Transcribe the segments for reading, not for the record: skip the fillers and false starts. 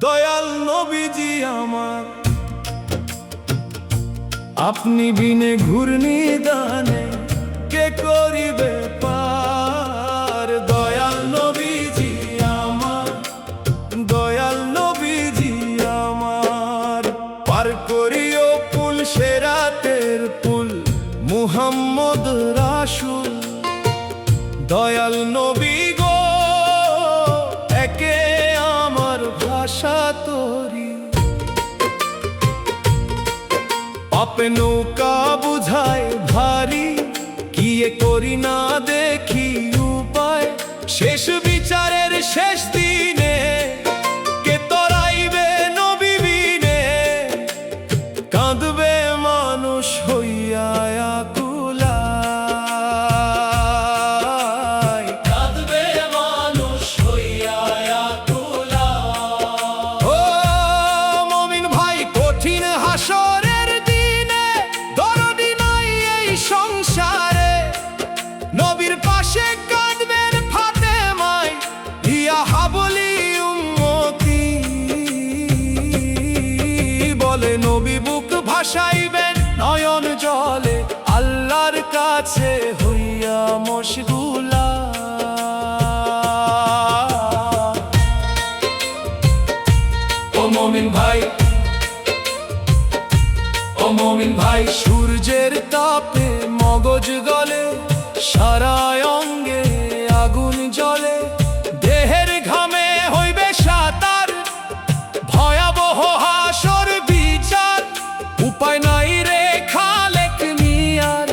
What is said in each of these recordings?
দয়াল নবীজি আমার, আপনি বিনে ঘূর্ণি দানে কে করিবে পার। দয়াল নবীজি আমার, দয়াল নবীজি আমার, পার করিও পুল সেরাতের পুল মুহাম্মদ রাসূল। দয়াল নবী গো একে আমার ভাষা তরি, পাপে নৌকা বুঝায় ভারী, কিয়ে করি না দেখি উপায়। শেষ বিচারের শেষ দিনে কে তরাইবে নবী বিনে, কাঁদবে মানুষ হইয়া আকুলায়, কাঁদবে মানুষ হইয়া আকুলায়। ও মুমিন ভাই, কঠিন হাসরের দিনে দরদি নাই এই সংসারে, নবীর পাশে কাঁদবেন ফাতেমায়, ইয়া হাবলি উম্মতি। বলে নবী বুক ভাসাইবেন নয়ন জলে, আল্লাহর কাছে হইয়া মশগুলা। ও মুমিন ভাই, ও মুমিন ভাই, সূর্যের তাপে মগজ গলে, সারা অঙ্গে আগুন জ্বলে, দেহের ঘামে হইবে সাতার, ভয়াবহ হাসর বিচার। উপায় নাই রে খালেক মিয়ার,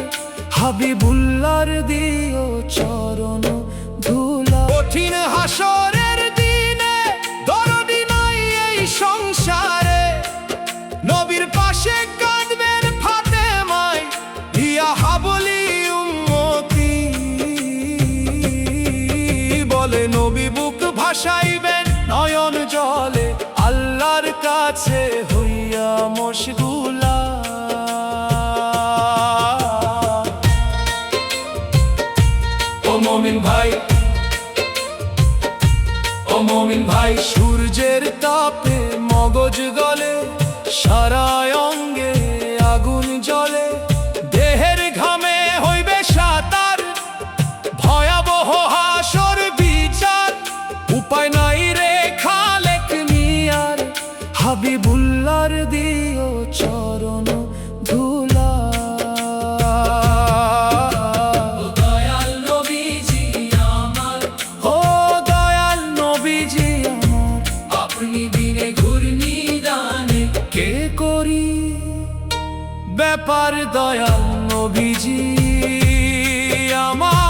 হাবিবুল্লাহর দিও চরণ ধুলা। কঠিন হাসরের দিনে দরদি নাই এই সংসারে, নবীর পাশে কাঁদবেন ফাতেমায়, ইয়া হাবলি উম্মতি। বলে নবী বুক ভাসাইবেন নয়ন জলে, আল্লাহর কাছে হইয়া মশগুলা। ও মুমিন ভাই, ও মুমিন ভাই, সূর্যের তাপে মগজ গলে, সারা অঙ্গে আগুন জ্বলে, দেহের ঘামে হইবে সাতার, ভয়াবহ হাসর বিচার। উপায় নাই রে খালেক মিয়ার, হাবিবুল্লাহর দিও চরণ ধুলা। ও দয়াল নবীজি আমার, ও দয়াল নবীজি আমার, আপনি বিনে ঘূর্ণি দানে কে করি ব্যাপার। দয়াল নবীজি আমার।